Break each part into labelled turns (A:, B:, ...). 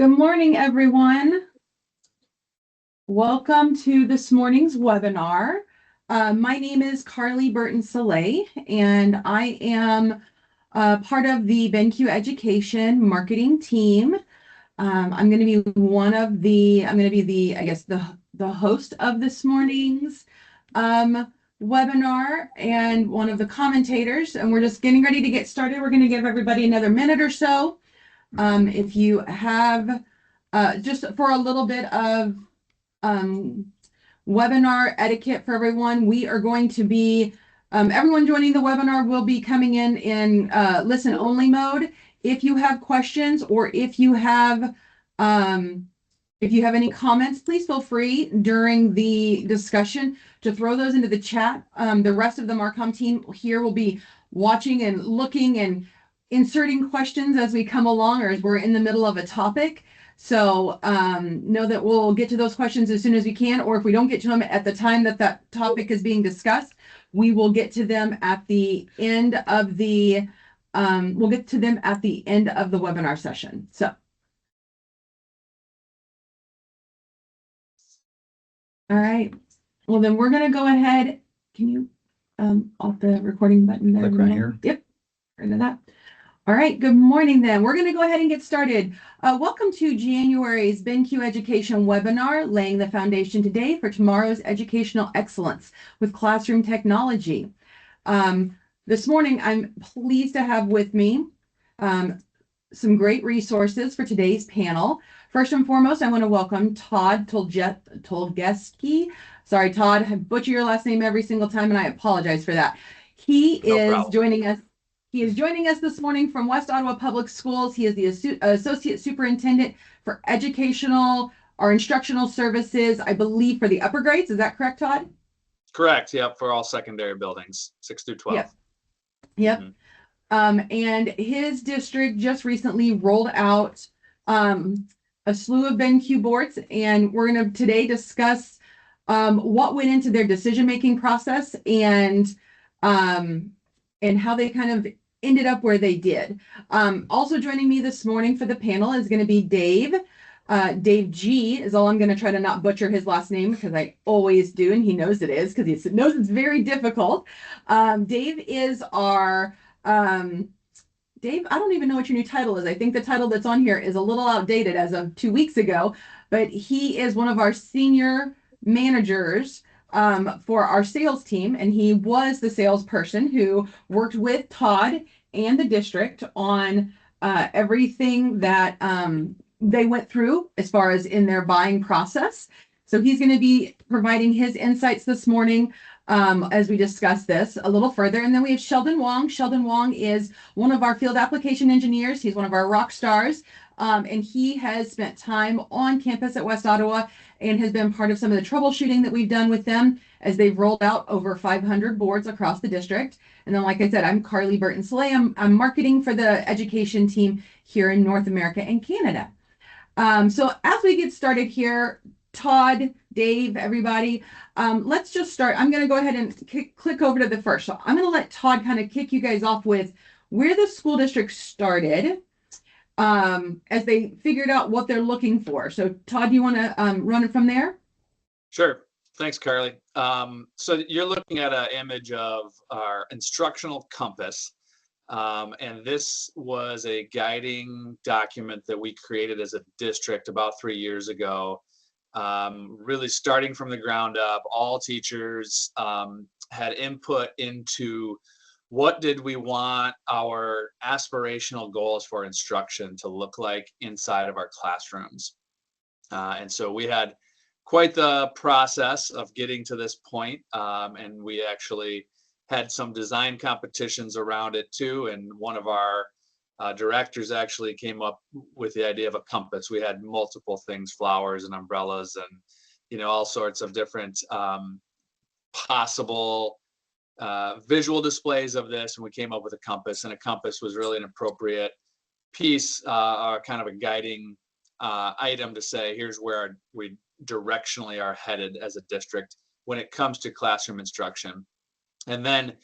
A: Good morning, everyone. Welcome to this morning's webinar. My name is Carly Burton-Saleh, and I am part of the BenQ Education marketing team. I'm going to be the host of this morning's webinar and one of the commentators, and we're just getting ready to get started. We're going to give everybody another minute or so. If you have, just for a little bit of webinar etiquette for everyone, we are going to be, everyone joining the webinar will be coming in listen only mode. If you have questions or if you have any comments, please feel free during the discussion to throw those into the chat. The rest of the Marcom team here will be watching and looking and inserting questions as we come along or as we're in the middle of a topic. So know that we'll get to those questions as soon as we can, or if we don't get to them at the time that that topic is being discussed, we will get to them at the end of the webinar session. So, all right. Well, then we're going to go ahead. Can you off the recording button there?
B: Click right here.
A: Yep. Rid of that. All right, good morning then. We're going to go ahead and get started. Welcome to January's BenQ Education webinar, laying the foundation today for tomorrow's educational excellence with classroom technology. This morning, I'm pleased to have with me some great resources for today's panel. First and foremost, I want to welcome Todd Tolgeski. Sorry, Todd, I butcher your last name every single time, and I apologize for that. He is joining us this morning from West Ottawa Public Schools. He is the Associate Superintendent for Educational or Instructional Services, I believe, for the upper grades. Is that correct, Todd?
C: Correct. Yep. For all secondary buildings, 6 through 12.
A: Yep. Mm-hmm. And his district just recently rolled out a slew of BenQ boards, and we're going to today discuss what went into their decision-making process and how they kind of ended up where they did. Also joining me this morning for the panel is going to be Dave. Dave G is all. I'm going to try to not butcher his last name because I always do, and he knows it is because he knows it's very difficult. Dave is our Dave, I don't even know what your new title is. I think the title that's on here is a little outdated as of 2 weeks ago, but he is one of our senior managers for our sales team, and he was the salesperson who worked with Todd and the district on everything that they went through as far as in their buying process. So he's going to be providing his insights this morning as we discuss this a little further. And then we have Sheldon Wong. Sheldon Wong is one of our field application engineers. He's one of our rock stars. And he has spent time on campus at West Ottawa and has been part of some of the troubleshooting that we've done with them as they've rolled out over 500 boards across the district. And then, like I said, I'm Carly Burton-Saleh. I'm marketing for the education team here in North America and Canada. So as we get started here, Todd, Dave, everybody, let's just start. I'm going to go ahead and click over to the first. So I'm going to let Todd kind of kick you guys off with where the school district started as they figured out what they're looking for. So Todd, do you want to run it from there?
C: Sure. Thanks, Carly. So you're looking at an image of our instructional compass. And this was a guiding document that we created as a district about 3 years ago. Really starting from the ground up, all teachers had input into what did we want our aspirational goals for instruction to look like inside of our classrooms. And so we had quite the process of getting to this point, and we actually had some design competitions around it too. And one of our directors actually came up with the idea of a compass. We had multiple things, flowers and umbrellas and, all sorts of different possible visual displays of this. And we came up with a compass, and a compass was really an appropriate piece or kind of a guiding item to say, here's where we directionally are headed as a district when it comes to classroom instruction. And then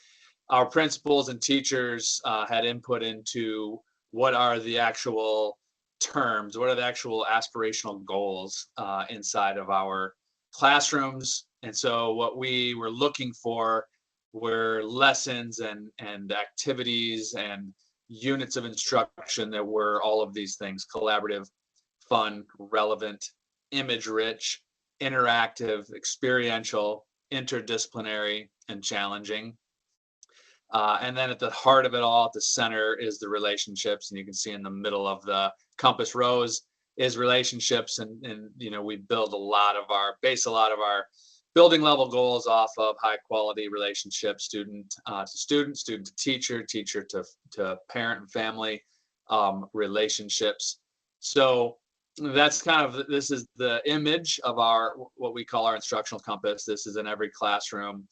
C: our principals and teachers had input into what are the actual terms? What are the actual aspirational goals inside of our classrooms? And so what we were looking for were lessons and activities and units of instruction that were all of these things: collaborative, fun, relevant, image rich, interactive, experiential, interdisciplinary, and challenging. And then at the heart of it all, at the center, is the relationships. And you can see in the middle of the compass rose is relationships. And we base a lot of our building level goals off of high quality relationships: student to student, student to teacher, teacher to parent and family relationships. So that's this is the image of what we call our instructional compass. This is in every classroom.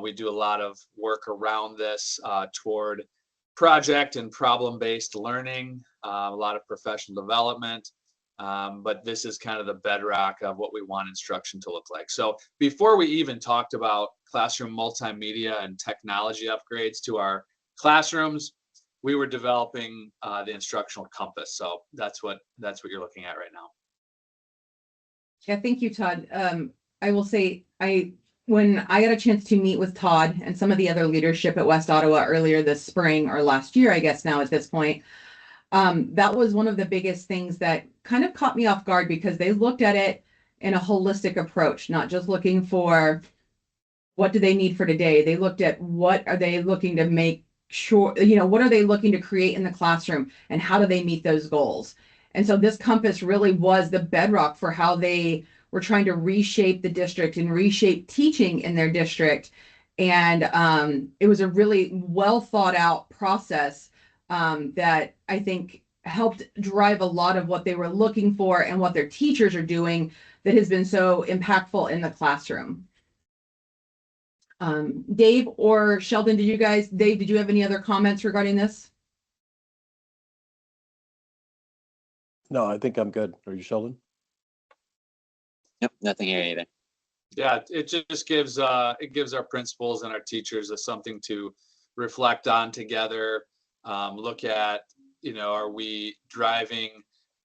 C: We do a lot of work around this toward project and problem-based learning, a lot of professional development, but this is kind of the bedrock of what we want instruction to look like. So before we even talked about classroom multimedia and technology upgrades to our classrooms, we were developing the instructional compass. So that's what you're looking at right now.
A: Yeah, thank you, Todd. I will say, when I got a chance to meet with Todd and some of the other leadership at West Ottawa earlier this spring, or last year, I guess now at this point, that was one of the biggest things that kind of caught me off guard, because they looked at it in a holistic approach, not just looking for what do they need for today. They looked at what are they looking to make sure, what are they looking to create in the classroom, and how do they meet those goals? And so this compass really was the bedrock for how they were trying to reshape the district and reshape teaching in their district. And it was a really well thought out process that I think helped drive a lot of what they were looking for and what their teachers are doing, that has been so impactful in the classroom. Dave or Sheldon, Dave, did you have any other comments regarding this?
B: No, I think I'm good. Are you, Sheldon?
D: Yep, nothing here either.
C: Yeah, it just gives our principals and our teachers something to reflect on together. Look at, are we driving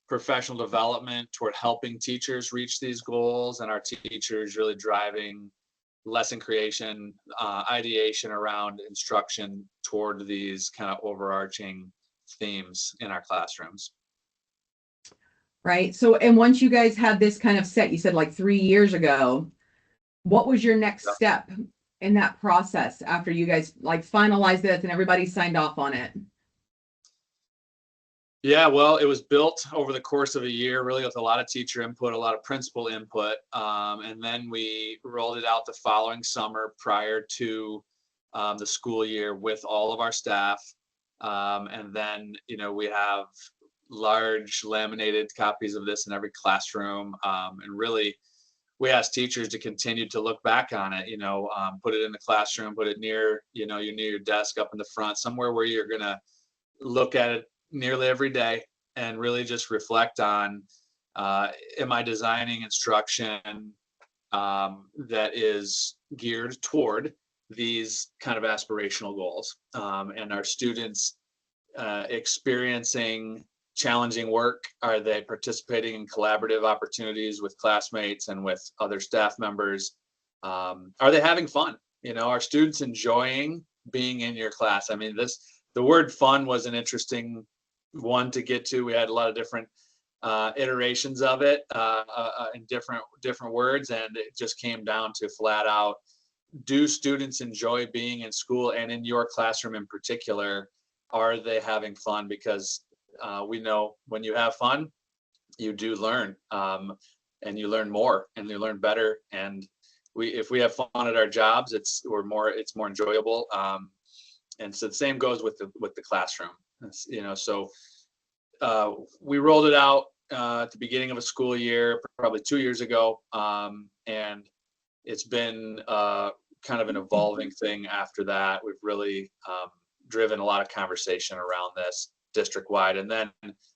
C: professional development toward helping teachers reach these goals, and our teachers really driving lesson creation, ideation around instruction toward these kind of overarching themes in our classrooms.
A: Right. So, and once you guys had this kind of set, you said like 3 years ago, what was your next step in that process after you guys finalized this and everybody signed off on it?
C: Yeah, well, it was built over the course of a year, really, with a lot of teacher input, a lot of principal input. And then we rolled it out the following summer prior to the school year with all of our staff. And then, we have large laminated copies of this in every classroom. And really, we ask teachers to continue to look back on it, put it in the classroom, put it near, near your desk, up in the front, somewhere where you're going to look at it nearly every day and really just reflect on, am I designing instruction that is geared toward these kind of aspirational goals, and are students experiencing challenging work? Are they participating in collaborative opportunities with classmates and with other staff members? Are they having fun? Are students enjoying being in your class? I mean, the word fun was an interesting one to get to. We had a lot of different iterations of it in different words, and it just came down to flat out, do students enjoy being in school, and in your classroom in particular, are they having fun? Because we know when you have fun, you do learn, and you learn more, and you learn better. And if we have fun at our jobs, it's more enjoyable. And so the same goes with the classroom. So we rolled it out at the beginning of a school year, probably 2 years ago, and it's been kind of an evolving thing after that. We've really driven a lot of conversation around this district-wide. And then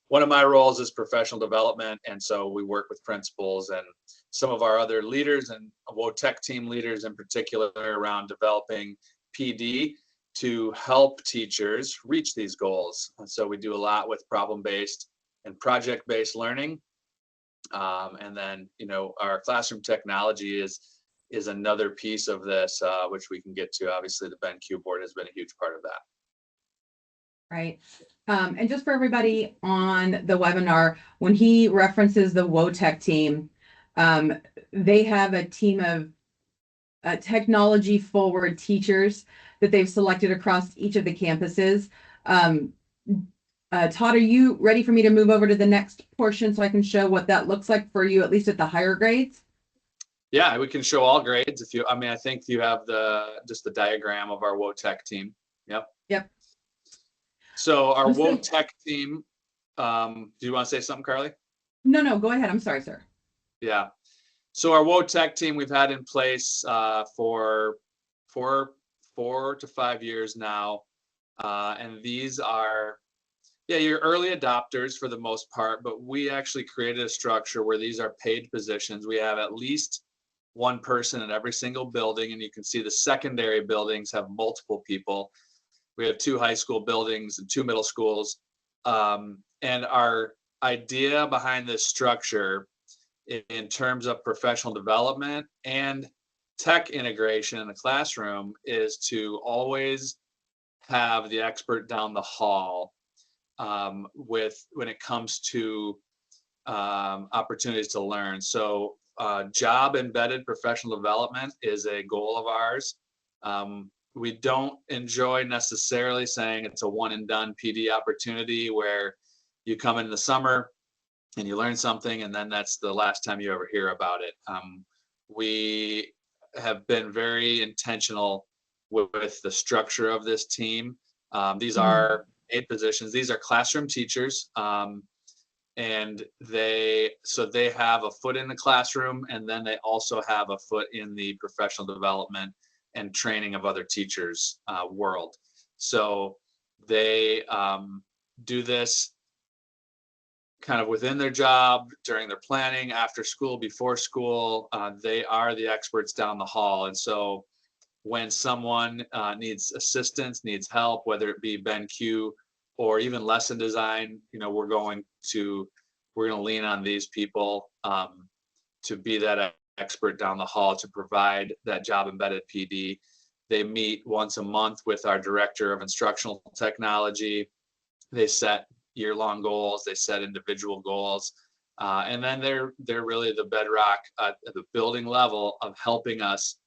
C: one of my roles is professional development, and so we work with principals and some of our other leaders and WOTEC team leaders in particular around developing PD to help teachers reach these goals. And so we do a lot with problem-based and project-based learning. And then, our classroom technology is another piece of this, which we can get to. Obviously, the BenQ board has been a huge part of that.
A: Right. And just for everybody on the webinar, when he references the WOTech team, they have a team of technology forward teachers that they've selected across each of the campuses. Todd, are you ready for me to move over to the next portion so I can show what that looks like for you, at least at the higher grades?
C: Yeah, we can show all grades I think you have just the diagram of our WOTech team. Yep.
A: Yep.
C: So our
A: Let's go.
C: WOTech team, do you want to say something, Carly?
A: No, go ahead. I'm sorry, sir.
C: Yeah. So our WOTech team we've had in place for 4 to 5 years now. And these are, your early adopters for the most part, but we actually created a structure where these are paid positions. We have at least one person in every single building, and you can see the secondary buildings have multiple people. We have 2 high school buildings and 2 middle schools. And our idea behind this structure in terms of professional development and tech integration in the classroom is to always have the expert down the hall when it comes to opportunities to learn. So job embedded professional development is a goal of ours. We don't enjoy necessarily saying it's a one and done PD opportunity where you come in the summer and you learn something and then that's the last time you ever hear about it. We have been very intentional with the structure of this team. These are 8 positions. These are classroom teachers. And they have a foot in the classroom, and then they also have a foot in the professional development and training of other teachers world. So they do this kind of within their job, during their planning, after school, before school. They are the experts down the hall. And so when someone needs assistance, needs help, whether it be BenQ or even lesson design, we're going to lean on these people to be that expert down the hall to provide that job embedded PD. They meet once a month with our director of instructional technology. They set year-long goals, they set individual goals, and then they're really the bedrock at the building level of helping us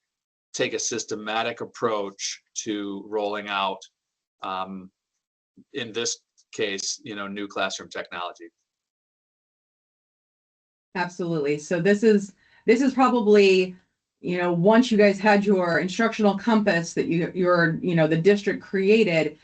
C: take a systematic approach to rolling out, in this case, new classroom technology.
A: Absolutely. So this is probably, once you guys had your instructional compass that the district created,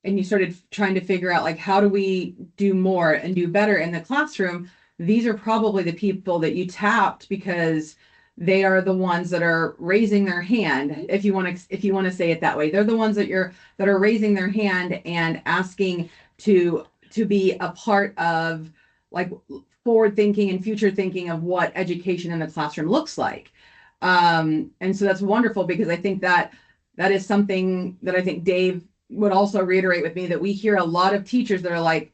A: and you started trying to figure out, like, how do we do more and do better in the classroom, these are probably the people that you tapped because they are the ones that are raising their hand. If you want to say it that way, they're the ones that are raising their hand and asking to be a part of, like, forward thinking and future thinking of what education in the classroom looks like. And so that's wonderful, because I think that is something that I think Dave would also reiterate with me, that we hear a lot of teachers that are like,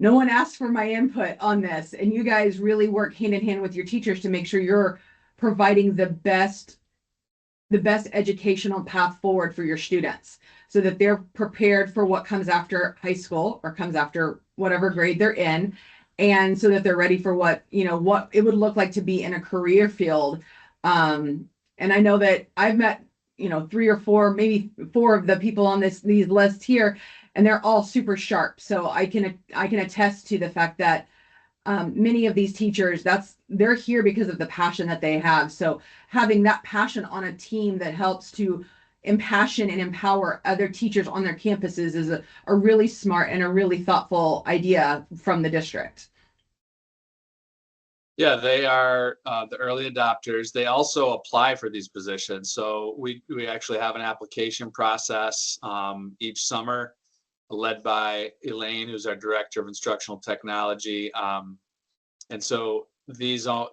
A: no one asked for my input on this. And you guys really work hand in hand with your teachers to make sure you're providing the best educational path forward for your students, so that they're prepared for what comes after high school or comes after whatever grade they're in. And so that they're ready for what it would look like to be in a career field. And I know that I've met, 3 or 4, maybe 4 of the people on these lists here, and they're all super sharp. So I can attest to the fact that many of these teachers, they're here because of the passion that they have. So having that passion on a team that helps to impassion and empower other teachers on their campuses is a really smart and a really thoughtful idea from the district.
C: Yeah, they are the early adopters. They also apply for these positions. So we actually have an application process each summer, led by Elaine, who's our director of instructional technology. And so these are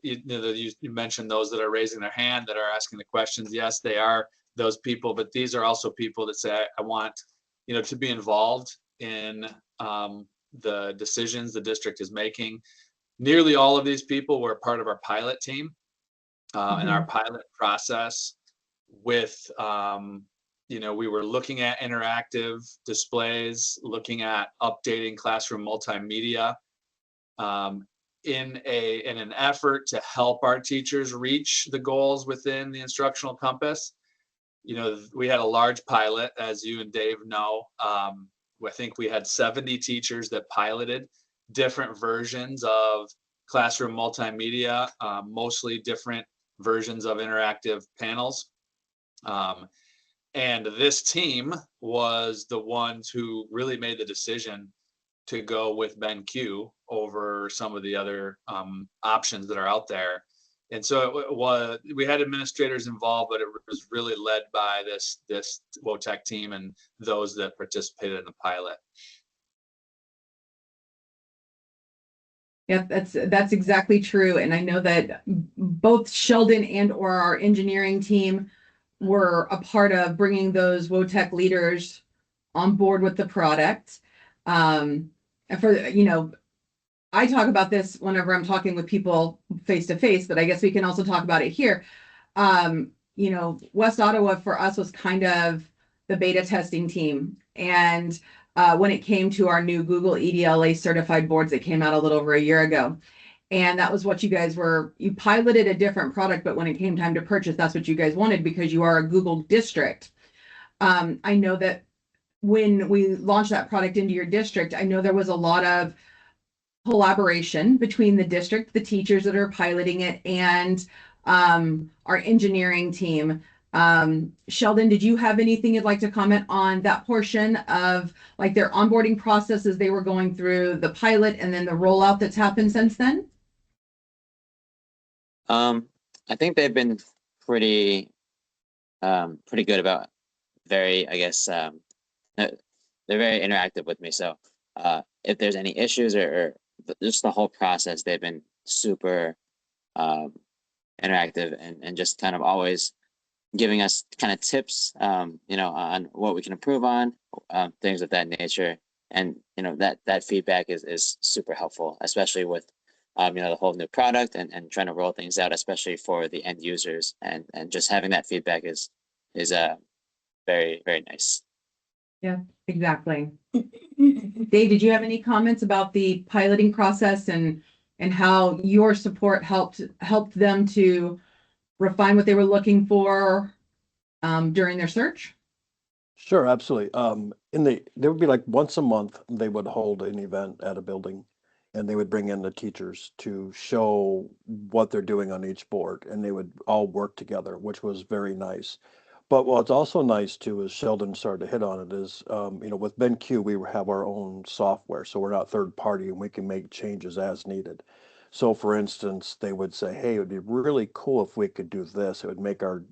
C: you mentioned those that are raising their hand, that are asking the questions. Yes, they are those people, but these are also people that say, I want, to be involved in the decisions the district is making. Nearly all of these people were part of our pilot team, and our pilot process with, we were looking at interactive displays, looking at updating classroom multimedia, in an effort to help our teachers reach the goals within the instructional compass. We had a large pilot, as you and Dave know. I think we had 70 teachers that piloted different versions of classroom multimedia, mostly different versions of interactive panels. And this team was the ones who really made the decision to go with BenQ over some of the other options that are out there. And so we had administrators involved, but it was really led by this WOTEC team and those that participated in the pilot.
A: Yeah, that's exactly true. And I know that both Sheldon and or our engineering team were a part of bringing those WOTEC leaders on board with the product. And I talk about this whenever I'm talking with people face to face, but I guess we can also talk about it here. West Ottawa for us was kind of the beta testing team. And when it came to our new Google EDLA certified boards that came out a little over a year ago. And that was what you piloted a different product, but when it came time to purchase, that's what you guys wanted because you are a Google district. I know that when we launched that product into your district, I know there was a lot of collaboration between the district, the teachers that are piloting it, and our engineering team. Sheldon, did you have anything you'd like to comment on that portion of like their onboarding process as they were going through the pilot and then the rollout that's happened since then?
D: I think they've been pretty good about they're very interactive with me. So if there's any issues or just the whole process, they've been super interactive and just kind of always giving us kind of tips, on what we can improve on, things of that nature. And, that feedback is super helpful, especially with, the whole new product and trying to roll things out, especially for the end users. And just having that feedback is very, very nice.
A: Yeah, exactly. Dave, did you have any comments about the piloting process and how your support helped them to refine what they were looking for during their search?
B: Sure, absolutely. There would be like once a month, they would hold an event at a building and they would bring in the teachers to show what they're doing on each board, and they would all work together, which was very nice. But what's also nice too, is Sheldon started to hit on it, is, with BenQ, we have our own software, so we're not third party and we can make changes as needed. So for instance, they would say, hey, it would be really cool if we could do this. It would make our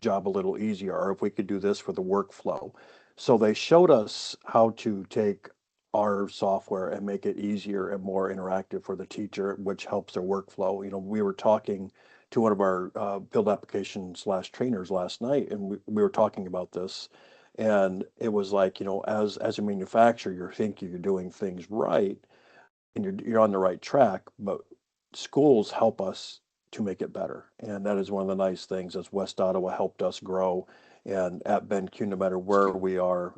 B: job a little easier, or if we could do this for the workflow. So they showed us how to take our software and make it easier and more interactive for the teacher, which helps their workflow. We were talking to one of our field application / trainers last night, and we were talking about this, and it was like, as a manufacturer, you're thinking you're doing things right and you're on the right track, but schools help us to make it better. And that is one of the nice things, as West Ottawa helped us grow. And at BenQ, no matter where we are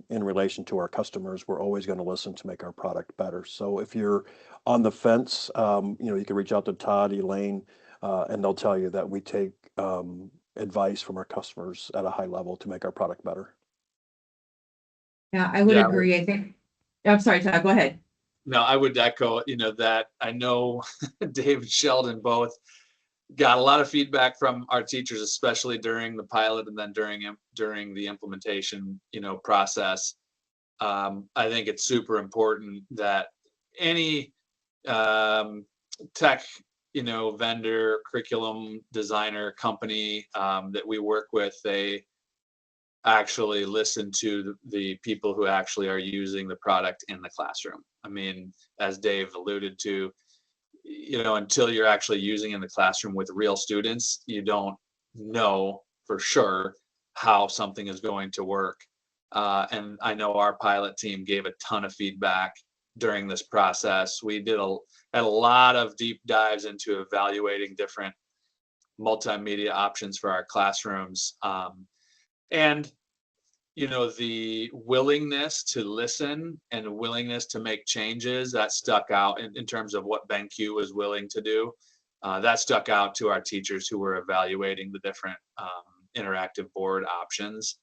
B: in relation to our customers, we're always going to listen to make our product better. So if you're on the fence, you can reach out to Todd, Elaine, and they'll tell you that we take advice from our customers at a high level to make our product better.
A: Yeah, I would agree. I think, I'm sorry, Todd, go ahead.
C: No, I would echo, that I know Dave and Sheldon both got a lot of feedback from our teachers, especially during the pilot and then during the implementation, process. I think it's super important that any tech, vendor, curriculum designer company that we work with, they actually listen to the people who actually are using the product in the classroom. I mean, as Dave alluded to, until you're actually using in the classroom with real students, you don't know for sure how something is going to work. And I know our pilot team gave a ton of feedback during this process. We had a lot of deep dives into evaluating different multimedia options for our classrooms. And the willingness to listen and the willingness to make changes, that stuck out in terms of what BenQ was willing to do. That stuck out to our teachers who were evaluating the different interactive board options.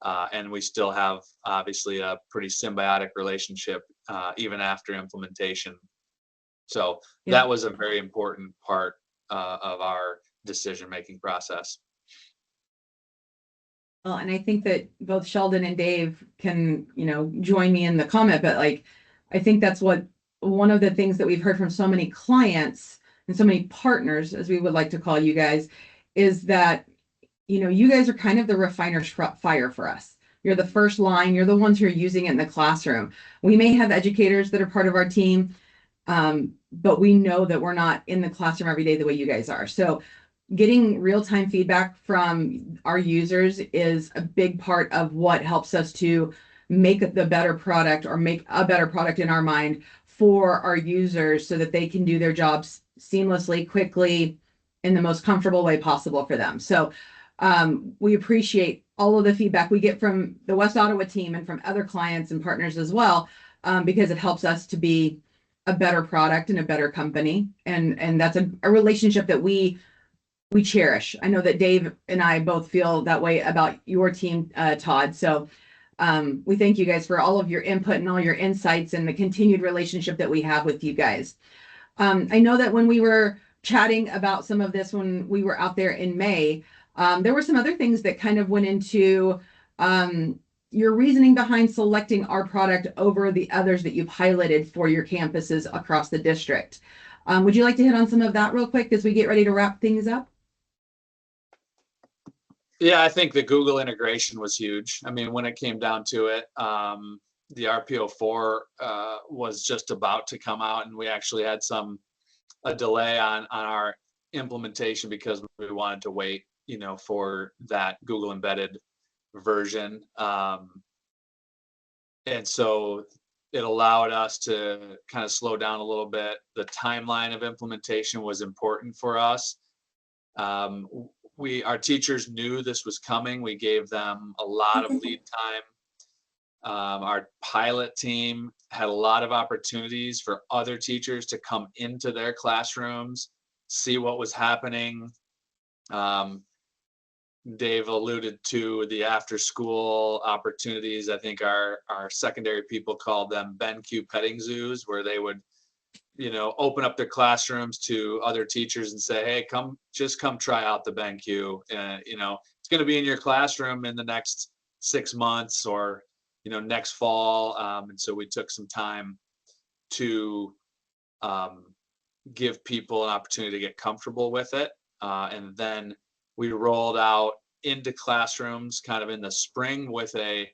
C: And we still have obviously a pretty symbiotic relationship even after implementation. So that was a very important part of our decision-making process.
A: Well, and I think that both Sheldon and Dave can, join me in the comment, but I think that's one of the things that we've heard from so many clients and so many partners, as we would like to call you guys, is that, you guys are kind of the refiner's fire for us. You're the first line. You're the ones who are using it in the classroom. We may have educators that are part of our team, but we know that we're not in the classroom every day the way you guys are. So getting real-time feedback from our users is a big part of what helps us to make the better product, or make a better product in our mind for our users, so that they can do their jobs seamlessly, quickly, in the most comfortable way possible for them. So we appreciate all of the feedback we get from the West Ottawa team and from other clients and partners as well, because it helps us to be a better product and a better company. And that's a relationship that we cherish. I know that Dave and I both feel that way about your team, Todd. So we thank you guys for all of your input and all your insights and the continued relationship that we have with you guys. I know that when we were chatting about some of this, when we were out there in May, there were some other things that kind of went into your reasoning behind selecting our product over the others that you've highlighted for your campuses across the district. Would you like to hit on some of that real quick as we get ready to wrap things up?
C: Yeah, I think the Google integration was huge. I mean, when it came down to it, the RPO4 was just about to come out, and we actually had a delay on our implementation because we wanted to wait, for that Google embedded version. And so it allowed us to kind of slow down a little bit. The timeline of implementation was important for us. Our teachers knew this was coming. We gave them a lot of lead time. Our pilot team had a lot of opportunities for other teachers to come into their classrooms, see what was happening. Dave alluded to the after school opportunities. I think our secondary people called them BenQ petting zoos, where they would open up their classrooms to other teachers and say, hey, come try out the BenQ. It's going to be in your classroom in the next 6 months, or next fall. And so we took some time to give people an opportunity to get comfortable with it. And then we rolled out into classrooms kind of in the spring with a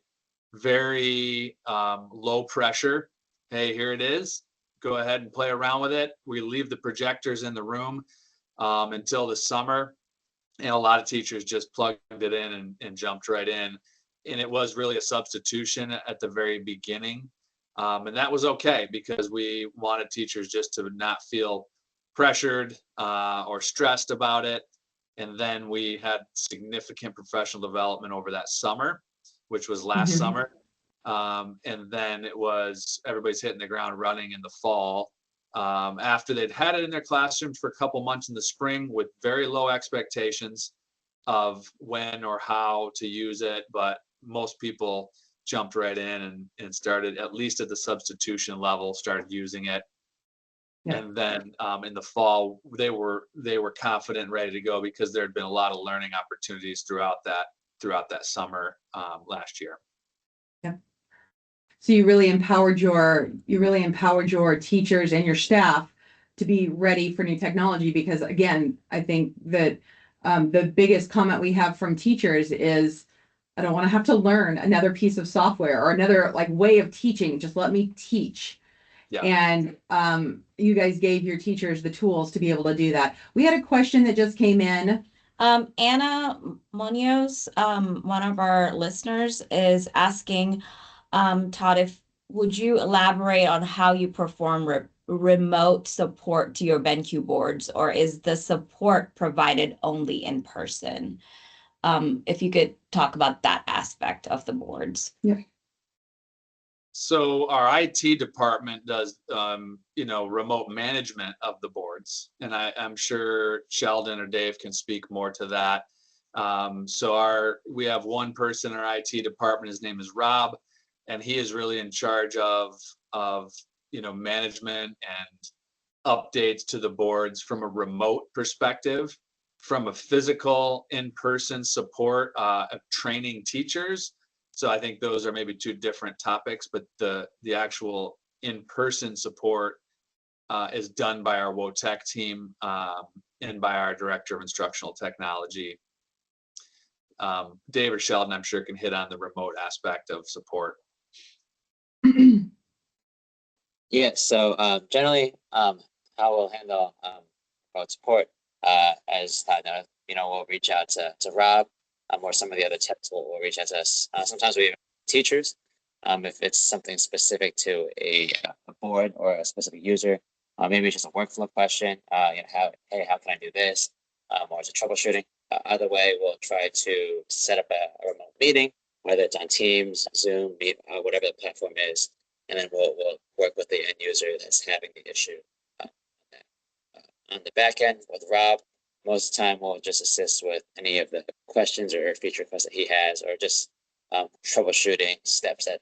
C: very low pressure. Hey, here it is. Go ahead and play around with it. We leave the projectors in the room until the summer. And a lot of teachers just plugged it in and jumped right in. And it was really a substitution at the very beginning. And that was okay, because we wanted teachers just to not feel pressured or stressed about it. And then we had significant professional development over that summer, which was last summer. And then it was everybody's hitting the ground running in the fall. After they'd had it in their classrooms for a couple months in the spring with very low expectations of when or how to use it. But most people jumped right in and started, at least at the substitution level, started using it. Yeah. And then in the fall, they were confident and ready to go, because there had been a lot of learning opportunities throughout that summer last year.
A: Yeah. So you really empowered your teachers and your staff to be ready for new technology, because again, I think that the biggest comment we have from teachers is, I don't want to have to learn another piece of software or another way of teaching. Just let me teach. Yeah. And you guys gave your teachers the tools to be able to do that. We had a question that just came in.
E: Anna Munoz, one of our listeners, is asking Todd would you elaborate on how you perform remote support to your BenQ boards, or is the support provided only in person? If you could talk about that aspect of the boards.
A: Yeah.
C: So our IT department does, remote management of the boards, and I'm sure Sheldon or Dave can speak more to that. We have one person in our IT department. His name is Rob, and he is really in charge of management and updates to the boards from a remote perspective. From a physical in-person support of training teachers. So I think those are maybe two different topics, but the actual in-person support is done by our WOTech team and by our Director of Instructional Technology. Dave or Sheldon, I'm sure, can hit on the remote aspect of support.
D: Yeah, so generally, how we'll handle remote support, as Todd noted, we'll reach out to Rob, or some of the other techs will reach out to us. Sometimes we have teachers, if it's something specific to a board or a specific user, maybe it's just a workflow question, how can I do this, or it's a troubleshooting. Either way, we'll try to set up a remote meeting, whether it's on Teams, Zoom, Meet, whatever the platform is, and then we'll work with the end user that's having the issue. On the back end with Rob, most of the time we'll just assist with any of the questions or feature requests that he has, or just troubleshooting steps that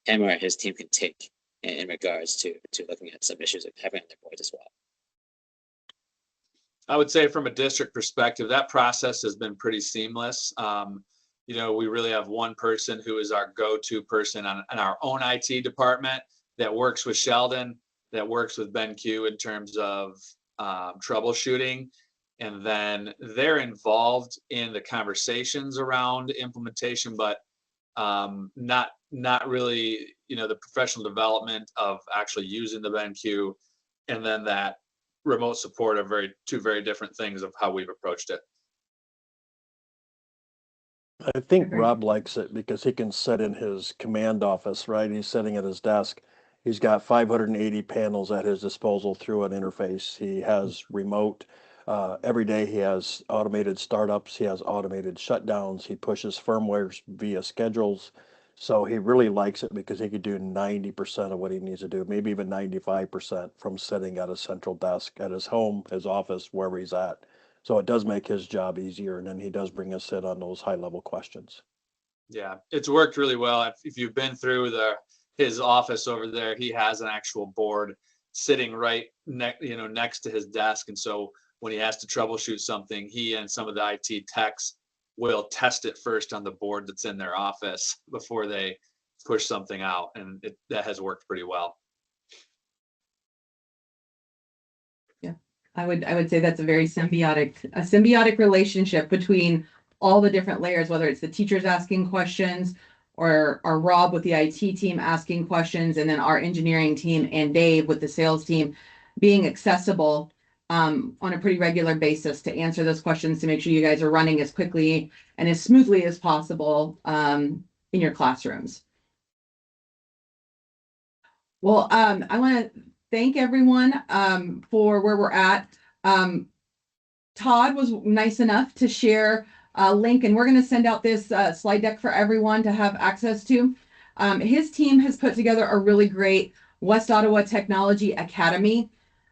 D: him or his team can take in regards to looking at some issues of having on their boards as well.
C: I would say from a district perspective, that process has been pretty seamless. We really have one person who is our go-to person on our own IT department that works with Sheldon, that works with BenQ in terms of troubleshooting. And then they're involved in the conversations around implementation, but not really, the professional development of actually using the BenQ. And then that remote support are two very different things of how we've approached it.
B: I think Rob likes it because he can sit in his command office, right? He's sitting at his desk. He's got 580 panels at his disposal through an interface. He has remote. Every day he has automated startups. He has automated shutdowns. He pushes firmware via schedules. So he really likes it because he could do 90% of what he needs to do, maybe even 95% from sitting at a central desk at his home, his office, wherever he's at. So it does make his job easier, and then he does bring us in on those high-level questions.
C: Yeah, it's worked really well. If you've been through his office over there, he has an actual board sitting right next to his desk, and so when he has to troubleshoot something, he and some of the IT techs will test it first on the board that's in their office before they push something out, and that has worked pretty well.
A: Yeah, I would say that's a very symbiotic relationship between all the different layers, whether it's the teachers asking questions or Rob with the IT team asking questions, and then our engineering team and Dave with the sales team being accessible on a pretty regular basis to answer those questions, to make sure you guys are running as quickly and as smoothly as possible in your classrooms. Well, I want to thank everyone for where we're at. Todd was nice enough to share a link, and we're going to send out this slide deck for everyone to have access to. His team has put together a really great West Ottawa Technology Academy,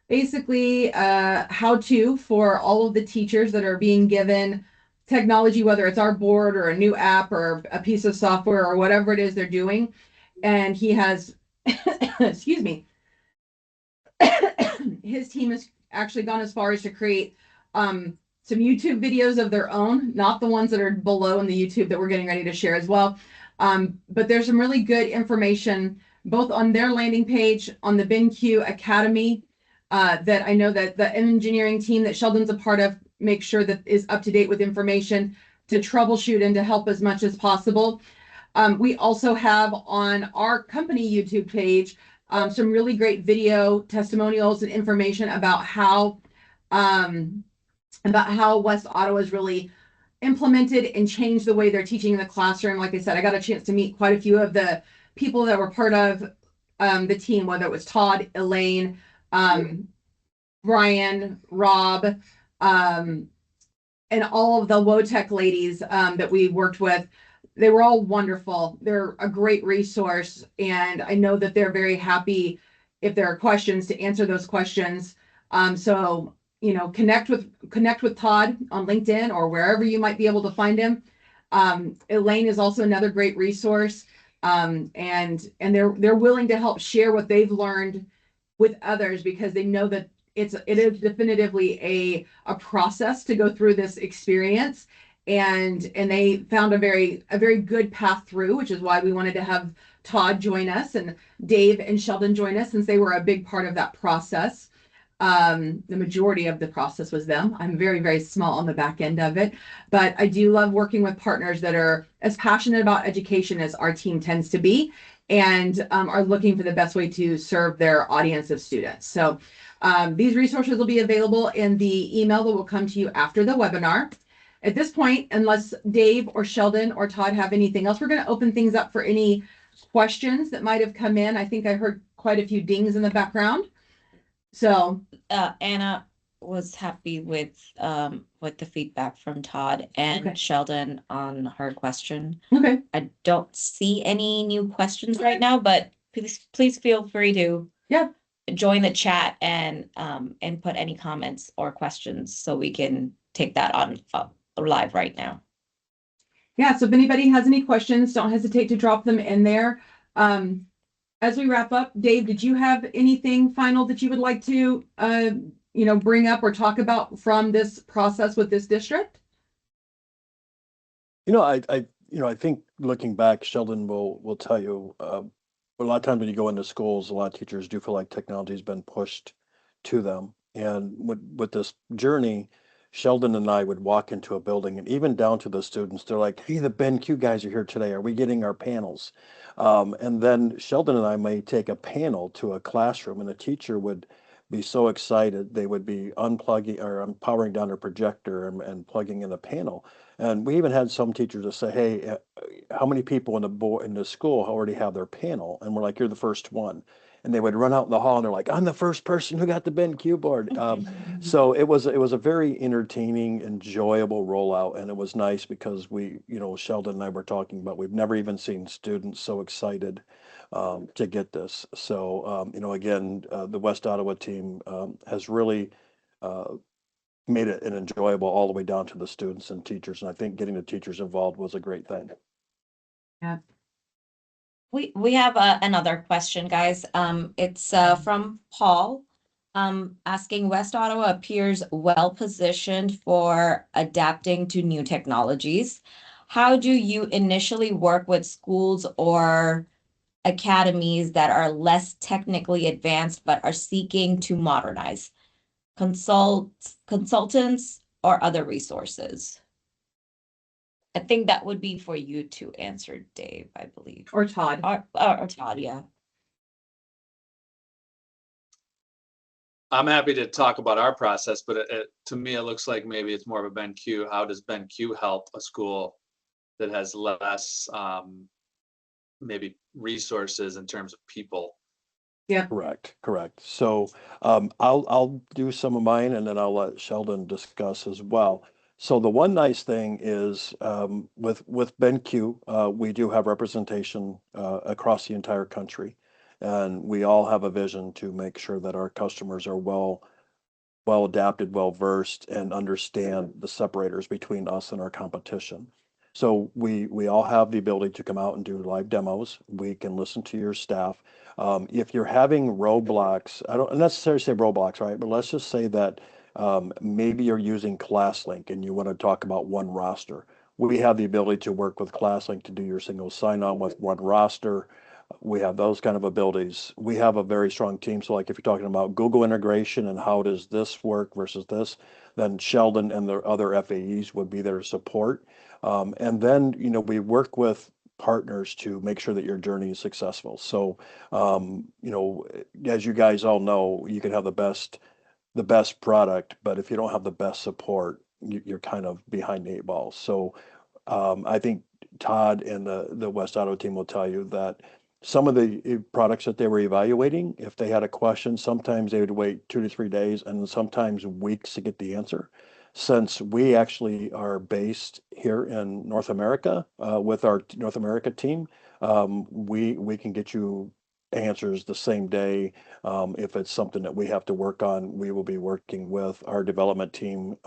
A: basically how-to for all of the teachers that are being given technology, whether it's our board or a new app or a piece of software or whatever it is they're doing. And he has, excuse me, his team has actually gone as far as to create some YouTube videos of their own, not the ones that are below in the YouTube that we're getting ready to share as well. But there's some really good information both on their landing page, on the BenQ Academy, that I know that the engineering team that Sheldon's a part of makes sure that is up to date with information to troubleshoot and to help as much as possible. We also have on our company YouTube page some really great video testimonials and information about how West Ottawa is really implemented and changed the way they're teaching in the classroom. Like I said, I got a chance to meet quite a few of the people that were part of the team, whether it was Todd, Elaine, Brian, Rob, and all of the WOTech ladies that we worked with. They were all wonderful. They're a great resource, and I know that they're very happy if there are questions to answer those questions. So connect with Todd on LinkedIn or wherever you might be able to find him. Elaine is also another great resource, and they're willing to help share what they've learned with others because they know that it is definitively a process to go through this experience, and they found a very good path through, which is why we wanted to have Todd join us and Dave and Sheldon join us, since they were a big part of that process. The majority of the process was them. I'm very small on the back end of it, but I do love working with partners that are as passionate about education as our team tends to be, and are looking for the best way to serve their audience of students. So these resources will be available in the email that will come to you after the webinar. At this point, unless Dave or Sheldon or Todd have anything else, we're going to open things up for any questions that might have come in. I think I heard quite a few dings in the background. So
E: Anna was happy with the feedback from Todd and
A: Okay.
E: Sheldon on her question.
A: Okay.
E: I don't see any new questions right now, but please feel free to join the chat and put any comments or questions so we can take that on live right now.
A: Yeah, so if anybody has any questions, don't hesitate to drop them in there. As we wrap up, Dave, did you have anything final that you would like to bring up or talk about from this process with this district?
B: I think looking back, Sheldon will tell you, a lot of times when you go into schools, a lot of teachers do feel like technology has been pushed to them. And with this journey, Sheldon and I would walk into a building, and even down to the students, they're like, "Hey, the BenQ guys are here today. Are we getting our panels?" And then Sheldon and I may take a panel to a classroom, and the teacher would be so excited they would be unplugging or powering down their projector and plugging in a panel. And we even had some teachers that say, "Hey, how many people in the school already have their panel?" And we're like, "You're the first one." And they would run out in the hall and they're like, "I'm the first person who got the BenQ board." So it was a very entertaining, enjoyable rollout, and it was nice because Sheldon and I were talking about we've never even seen students so excited to get this. So again, the West Ottawa team has really made it an enjoyable all the way down to the students and teachers, and I think getting the teachers involved was a great thing.
A: Yeah.
E: We have another question, guys. It's from Paul, asking, West Ottawa appears well positioned for adapting to new technologies. How do you initially work with schools or academies that are less technically advanced but are seeking to modernize? Consultants or other resources? I think that would be for you to answer, Dave, I believe.
A: Or Todd.
E: Or Todd, yeah.
C: I'm happy to talk about our process, but to me, it looks like maybe it's more of a BenQ. How does BenQ help a school that has less maybe resources in terms of people?
A: Yeah.
B: Correct. So I'll do some of mine, and then I'll let Sheldon discuss as well. So the one nice thing is with BenQ, we do have representation across the entire country, and we all have a vision to make sure that our customers are well adapted, well versed, and understand the separators between us and our competition. So we all have the ability to come out and do live demos. We can listen to your staff. If you're having roadblocks, I don't necessarily say roadblocks, right? But let's just say that maybe you're using ClassLink and you want to talk about one roster. We have the ability to work with ClassLink to do your single sign-on with one roster. We have those kind of abilities. We have a very strong team. So like if you're talking about Google integration and how does this work versus this, then Sheldon and the other FAEs would be there to support. And then, we work with partners to make sure that your journey is successful. So, as you guys all know, you can have the best product, but if you don't have the best support, you're kind of behind the eight ball. So I think Todd and the West Ottawa team will tell you that some of the products that they were evaluating, if they had a question, sometimes they would wait 2 to 3 days and sometimes weeks to get the answer. Since we actually are based here in North America with our North America team, we can get you answers the same day. If it's something that we have to work on, we will be working with our development team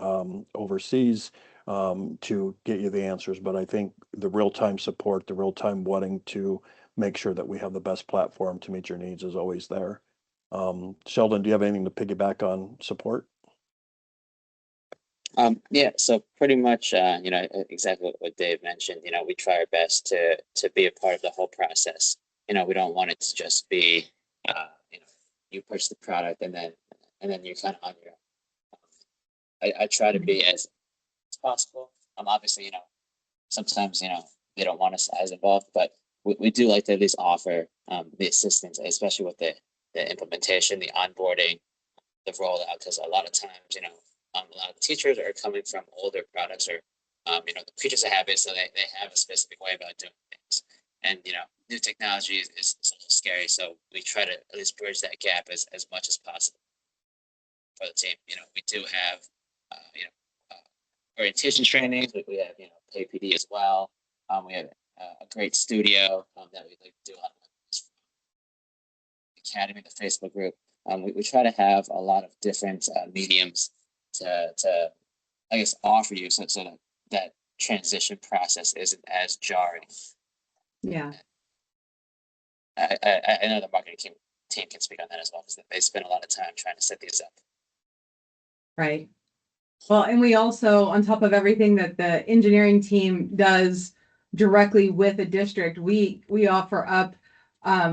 B: overseas to get you the answers. But I think the real-time support, the real-time wanting to make sure that we have the best platform to meet your needs is always there. Sheldon, do you have anything to piggyback on support?
D: Yeah, so pretty much, exactly what Dave mentioned. We try our best to be a part of the whole process. We don't want it to just be, you purchase the product and then you're kind of on your own. I try to be as possible. Obviously, sometimes, they don't want us as involved, but we do like to at least offer the assistance, especially with the implementation, the onboarding, the rollout, because a lot of times, a lot of teachers are coming from older products or, the creatures of habit, so they have a specific way about doing things. And, new technology is a little scary, so we try to at least bridge that gap as much as possible for the team. We do have, orientation trainings. We have, pay PD as well. We have a great studio that we like to do a lot of Academy, the Facebook group. We try to have a lot of different mediums to I guess offer you so that transition process isn't as jarring.
A: Yeah.
D: I know the marketing team can speak on that as well, because they spend a lot of time trying to set these up.
A: Right. Well, and we also, on top of everything that the engineering team does directly with a district, we offer up,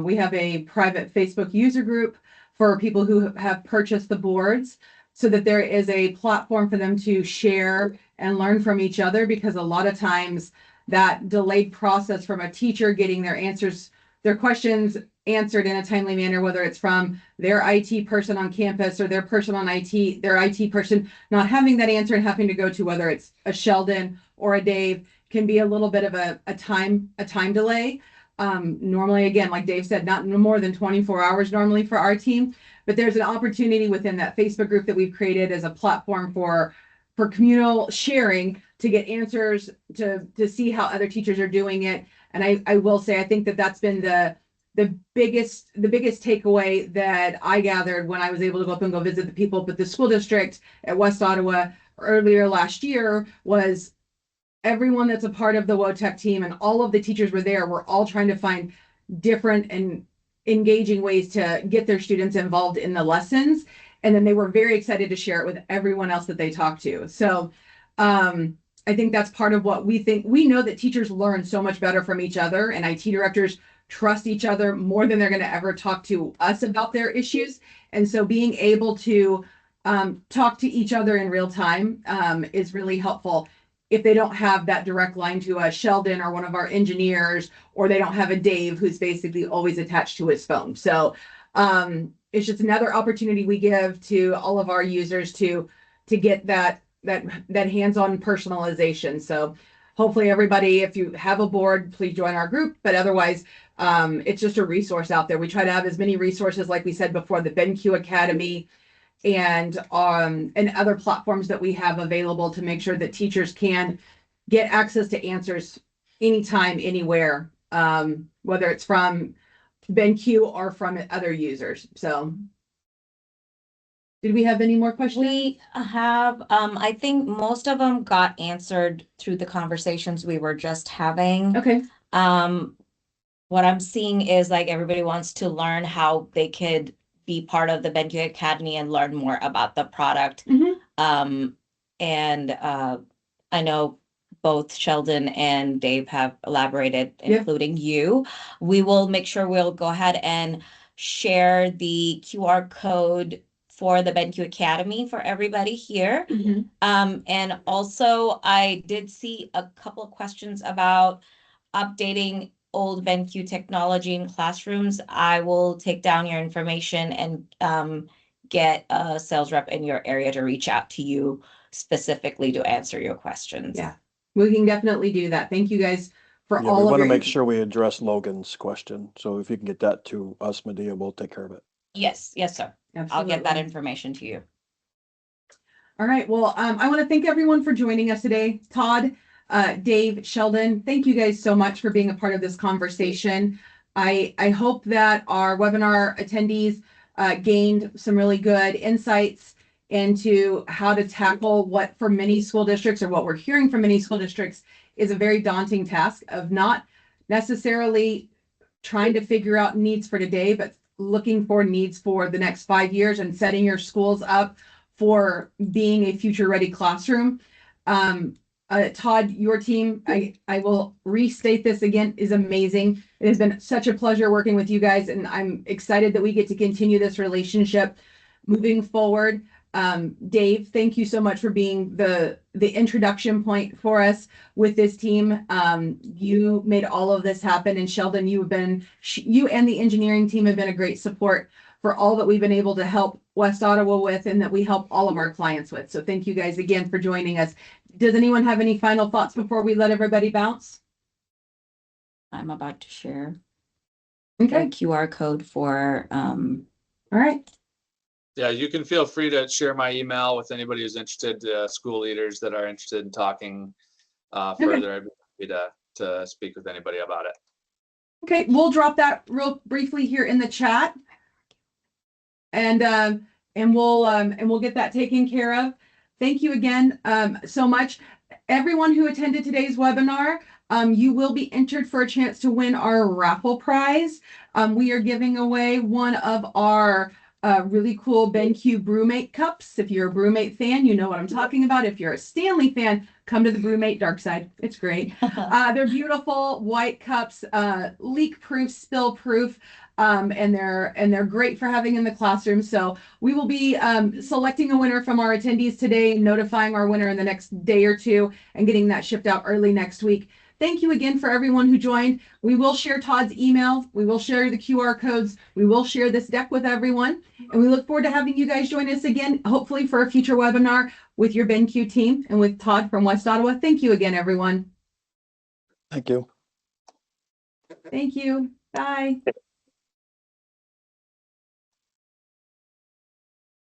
A: we have a private Facebook user group for people who have purchased the boards, so that there is a platform for them to share and learn from each other, because a lot of times that delayed process from a teacher getting their questions answered in a timely manner, whether it's from their IT person on campus or their person on IT, their IT person not having that answer and having to go to whether it's a Sheldon or a Dave, can be a little bit of a time delay. Normally, again, like Dave said, not more than 24 hours normally for our team, but there's an opportunity within that Facebook group that we've created as a platform for communal sharing to get answers, to see how other teachers are doing it. And I will say, I think that's been the biggest takeaway that I gathered when I was able to go up and go visit the people. But the school district at West Ottawa earlier last year was everyone that's a part of the WOTEC team, and all of the teachers were there. We're all trying to find different and engaging ways to get their students involved in the lessons. And then they were very excited to share it with everyone else that they talked to. So I think that's part of what we think. We know that teachers learn so much better from each other, and IT directors trust each other more than they're going to ever talk to us about their issues. And so being able to talk to each other in real time is really helpful. If they don't have that direct line to a Sheldon or one of our engineers, or they don't have a Dave who's basically always attached to his phone. So it's just another opportunity we give to all of our users to get that hands-on personalization. So hopefully everybody, if you have a board, please join our group. But otherwise, it's just a resource out there. We try to have as many resources, like we said before, the BenQ Academy and other platforms that we have available to make sure that teachers can get access to answers anytime, anywhere, whether it's from BenQ or from other users. So did we have any more questions?
E: We have, I think most of them got answered through the conversations we were just having.
A: Okay.
E: What I'm seeing is like everybody wants to learn how they could be part of the BenQ Academy and learn more about the product.
A: Mm-hmm.
E: I know both Sheldon and Dave have elaborated, including you. We will make sure we'll go ahead and share the QR code for the BenQ Academy for everybody here.
A: Mm-hmm.
E: And also I did see a couple of questions about updating old BenQ technology in classrooms. I will take down your information and get a sales rep in your area to reach out to you specifically to answer your questions.
A: Yeah, we can definitely do that. Thank you guys for
B: Yeah,
A: all
B: we
A: of
B: want to
A: your.
B: make sure we address Logan's question. So if you can get that to us, Medea, we'll take care of it.
E: Yes, yes, sir. I'll get that
A: Absolutely.
E: information to you.
A: All right. Well, I want to thank everyone for joining us today. Todd, Dave, Sheldon, thank you guys so much for being a part of this conversation. I hope that our webinar attendees gained some really good insights into how to tackle what for many school districts, or what we're hearing from many school districts, is a very daunting task of not necessarily trying to figure out needs for today, but looking for needs for the next 5 years and setting your schools up for being a future ready classroom. Todd, your team, I will restate this again, is amazing. It has been such a pleasure working with you guys, and I'm excited that we get to continue this relationship moving forward. Dave, thank you so much for being the introduction point for us with this team. You made all of this happen, and Sheldon, you and the engineering team have been a great support for all that we've been able to help West Ottawa with, and that we help all of our clients with. So thank you guys again for joining us. Does anyone have any final thoughts before we let everybody bounce?
E: I'm about to share
A: Okay.
E: the QR code for
A: All right.
C: Yeah, you can feel free to share my email with anybody who's interested, school leaders that are interested in talking further. I'd be happy to speak with anybody about it.
A: Okay, we'll drop that real briefly here in the chat. And we'll get that taken care of. Thank you again so much. Everyone who attended today's webinar, you will be entered for a chance to win our raffle prize. We are giving away one of our really cool BenQ Brewmate cups. If you're a Brewmate fan, you know what I'm talking about. If you're a Stanley fan, come to the Brewmate Dark Side. It's great. They're beautiful white cups, leak proof, spill proof. And they're great for having in the classroom. So we will be selecting a winner from our attendees today, notifying our winner in the next day or two, and getting that shipped out early next week. Thank you again for everyone who joined. We will share Todd's email. We will share the QR codes. We will share this deck with everyone. And we look forward to having you guys join us again, hopefully for a future webinar with your BenQ team and with Todd from West Ottawa. Thank you again, everyone.
B: Thank you.
A: Thank you. Bye.